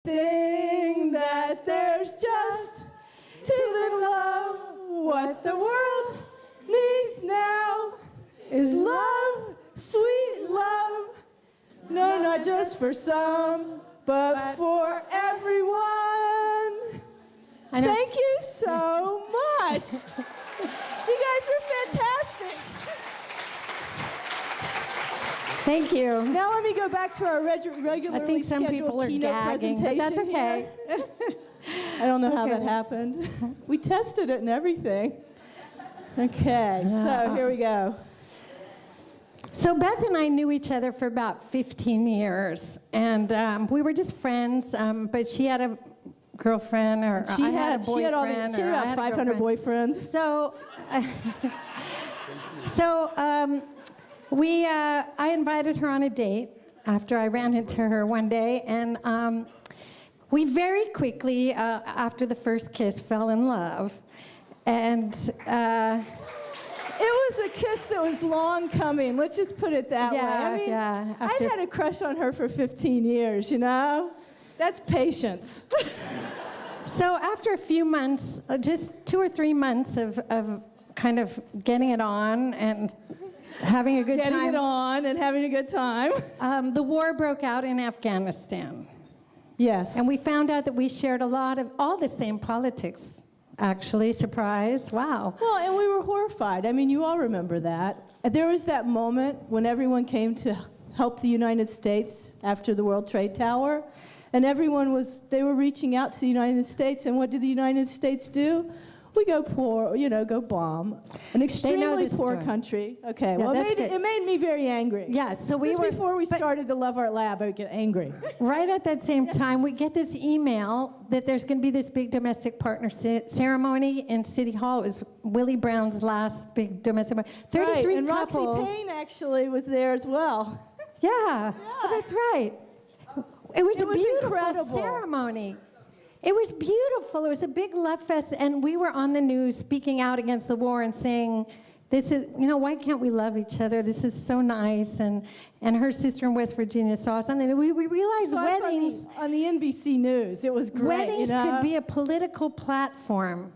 Thing that there's just too little of. What the world needs now is love, sweet love. No, not just for some, but for everyone. Thank you so much. You guys are fantastic. Thank you. Now let me go back to our regularly I think some people are keynote gagging, but that's okay. I don't know how that happened. We tested it and everything. Okay, so here we go. So Beth and I knew each other for about 15 years, and we were just friends, but she had a girlfriend, or I had a boyfriend. She had about 500 boyfriends. So, I invited her on a date after I ran into her one day, and we very quickly, after the first kiss, fell in love. And it was a kiss that was long coming. Let's just put it that way. I mean, I'd had a crush on her for 15 years, you know? That's patience. So after a few months, just 2 or 3 months of kind of getting it on and having a good time. Getting it on and having a good time. The war broke out in Afghanistan. Yes. And we found out that we shared all the same politics, actually. Surprise. Wow. Well, and we were horrified. I mean, you all remember that. There was that moment when everyone came to help the United States after the World Trade Tower. And they were reaching out to the United States. And what did the United States do? We go go bomb an extremely poor country. Okay, well, it made me very angry. Yeah, so before we started the Love Art Lab, I would get angry. Right at that same time, we get this email that there's going to be this big domestic partner ceremony in City Hall. It was Willie Brown's last big domestic partner. 33 and couples. Roxy Payne actually was there as well. Yeah, oh, that's right. It was a beautiful incredible ceremony. It was beautiful. It was a big love fest, and we were on the news speaking out against the war and saying, this is, why can't we love each other? This is so nice. And her sister in West Virginia saw us on the We realized weddings... On the NBC News. It was great, Weddings could be a political platform.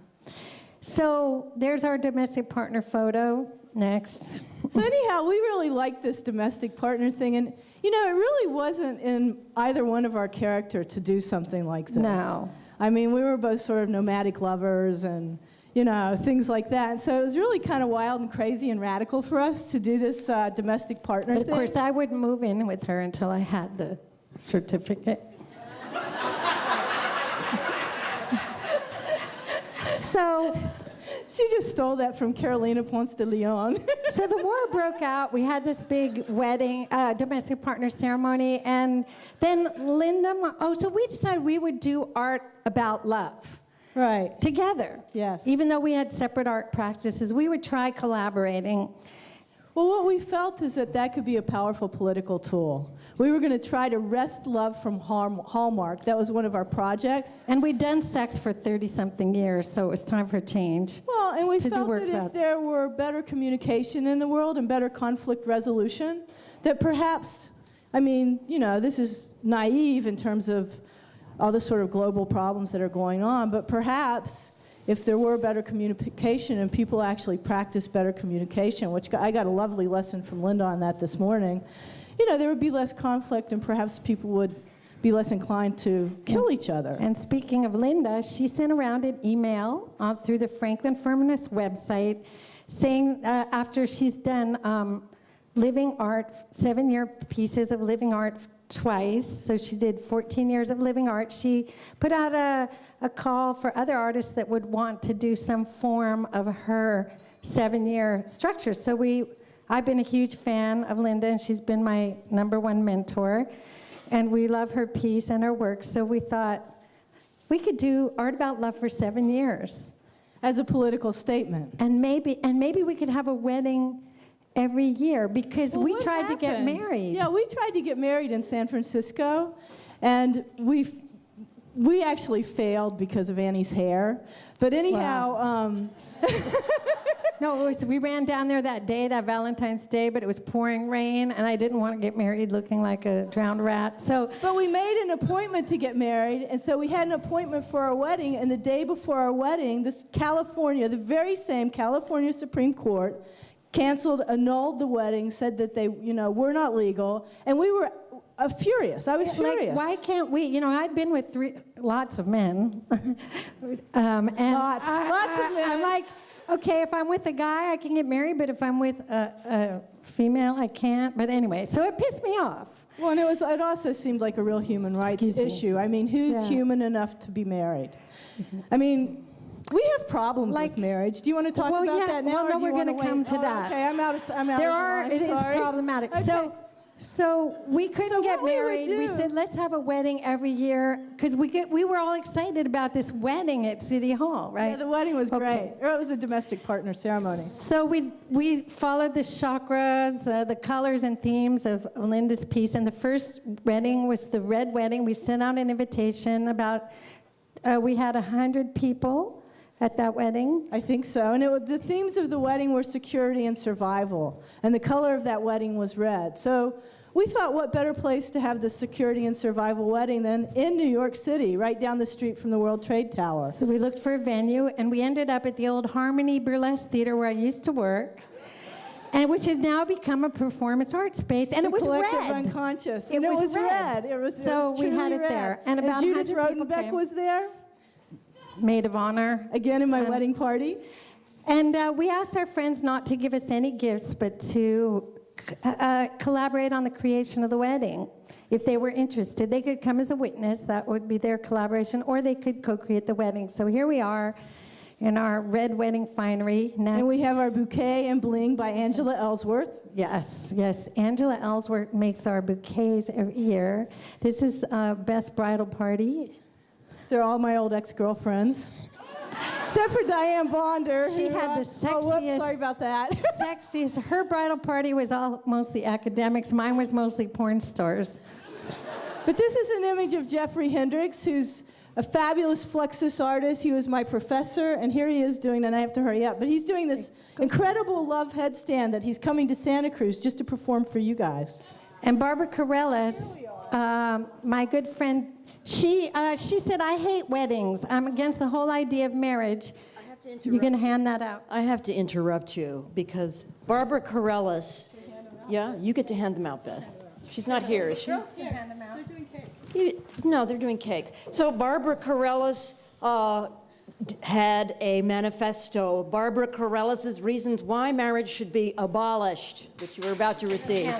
So there's our domestic partner photo. Next. So anyhow, we really liked this domestic partner thing, and it really wasn't in either one of our character to do something like this. No. I mean, we were both sort of nomadic lovers and, things like that. And so it was really kind of wild and crazy and radical for us to do this domestic partner thing. But of course, I wouldn't move in with her until I had the certificate. So... She just stole that from Carolina Ponce de Leon. So the war broke out. We had this big wedding, domestic partner ceremony, and then so we decided we would do art about love. Right. Together. Yes. Even though we had separate art practices, we would try collaborating. Well, what we felt is that could be a powerful political tool. We were going to try to wrest love from Hallmark. That was one of our projects. And we'd done sex for 30-something years, so it was time for change. Well, and we felt that if there were better communication in the world and better conflict resolution, that perhaps, this is naive in terms of all the sort of global problems that are going on, but perhaps if there were better communication and people actually practice better communication, which I got a lovely lesson from Linda on that this morning, there would be less conflict and perhaps people would be less inclined to kill each other. And speaking of Linda, she sent around an email through the Franklin Feminist website saying after she's done living art, 7-year pieces of living art twice, so she did 14 years of living art. She put out a call for other artists that would want to do some form of her 7-year structure. So I've been a huge fan of Linda, and she's been my #1 mentor, and we love her piece and her work, so we thought we could do art about love for 7 years. As a political statement. And maybe we could have a wedding every year, because we tried to get married. Yeah, we tried to get married in San Francisco, and we actually failed because of Annie's hair. But anyhow, wow. No, we ran down there that day, that Valentine's Day, but it was pouring rain, and I didn't want to get married looking like a drowned rat. But we made an appointment to get married, and so we had an appointment for our wedding, and the day before our wedding, the very same California Supreme Court annulled the wedding, said that they, were not legal, and we were furious. I was furious. Why can't we? I'd been with lots of men. And Lots of men. I'm like, okay, if I'm with a guy, I can get married, but if I'm with a female, I can't. But anyway, so it pissed me off. Well, and it also seemed like a real human rights issue. I mean, who's human enough to be married? I mean, we have problems with marriage. Do you want to talk about that now? Well, no, we're going to come to that. Okay, I'm out of line. It is problematic. Okay. So we couldn't get married. We said, let's have a wedding every year, because we were all excited about this wedding at City Hall, right? Yeah, the wedding was great. It was a domestic partner ceremony. So we followed the chakras, the colors and themes of Linda's piece, and the first wedding was the red wedding. We sent out an invitation. We had 100 people at that wedding. I think so. And the themes of the wedding were security and survival. And the color of that wedding was red. So we thought, what better place to have the security and survival wedding than in New York City, right down the street from the World Trade Tower. So we looked for a venue, and we ended up at the old Harmony Burlesque Theater where I used to work, and which has now become a performance art space. And it was collective red. Unconscious. It was red. It was we had it red. there. And about Judith 100 people Rodenbeck came. was there. Maid of honor. Again in my wedding party. And we asked our friends not to give us any gifts, but to collaborate on the creation of the wedding. If they were interested, they could come as a witness. That would be their collaboration, or they could co-create the wedding. So here we are in our red wedding finery. Next. And we have our bouquet and bling by Angela Ellsworth. Yes. Angela Ellsworth makes our bouquets every year. This is Best Bridal Party. They're all my old ex-girlfriends. Except for Diane Bonder. She had the sexiest. Oh, whoops, sorry about that. Sexiest. Her bridal party was all mostly academics. Mine was mostly porn stars. But this is an image of Jeffrey Hendricks, who's a fabulous Fluxus artist. He was my professor, and here he is doing, and I have to hurry up, but he's doing this incredible love headstand that he's coming to Santa Cruz just to perform for you guys. And Barbara Corellis, my good friend, she said, I hate weddings. I'm against the whole idea of marriage. I have to interrupt. You can hand that out. I have to interrupt you because Barbara Corellis, you get to hand them out, Beth. She's not here, is she? Girls can hand them out. They're doing cake. No, they're doing cakes. So Barbara Corellis had a manifesto, Barbara Corellis's reasons why marriage should be abolished, which you were about to receive.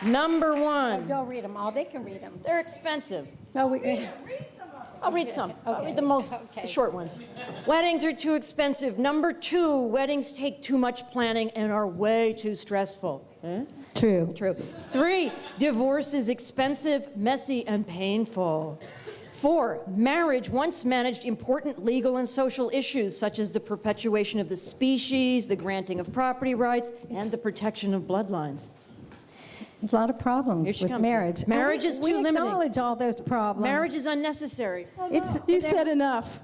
Number one. Go read them all. They can read them. They're expensive. No, I'll read some. I'll read the short ones. Weddings are too expensive. Number two, weddings take too much planning and are way too stressful. True. True. 3, divorce is expensive, messy, and painful. 4, marriage once managed important legal and social issues such as the perpetuation of the species, the granting of property rights, and the protection of bloodlines. There's a lot of problems with marriage. Marriage is too limiting. We acknowledge all those problems. Marriage is unnecessary. You said enough.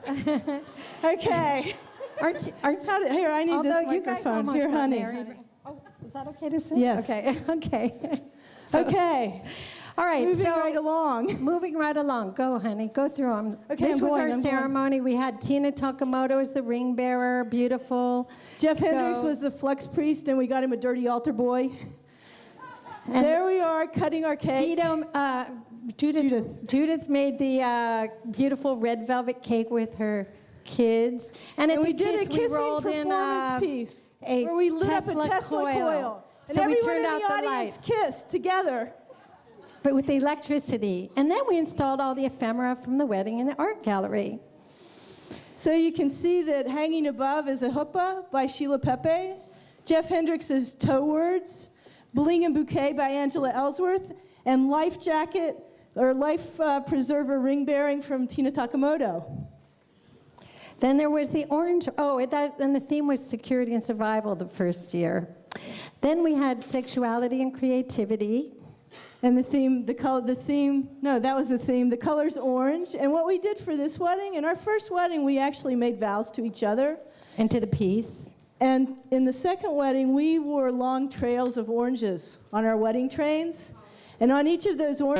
Okay. Aren't Here, I need this you guys microphone. almost Here, got honey. married. Oh, is that okay to say? Yes. Okay. Okay. All right. Moving right along. Go, honey. Go through them. Okay, This was our ceremony. We had Tina Takamoto as the ring bearer. Beautiful. Jeff Hendricks was the flux priest, and we got him a dirty altar boy. And there we are, cutting our cake. Judith made the beautiful red velvet cake with her kids. And at we the did kiss, a kissing we rolled in performance piece where we lit up a Tesla coil. And so we everyone turned in out the the audience lights. kissed together. But with the electricity. And then we installed all the ephemera from the wedding in the art gallery. So you can see that hanging above is a huppah by Sheila Pepe, Jeff Hendricks' Toe Words, Bling and Bouquet by Angela Ellsworth, and Life Jacket, or Life Preserver Ring Bearing from Tina Takamoto. Then there was the orange, and the theme was security and survival the first year. Then we had sexuality and creativity. And the color's orange. And what we did for this wedding, in our first wedding, we actually made vows to each other. And to the piece. And in the second wedding, we wore long trails of oranges on our wedding trains. And on each of those oranges,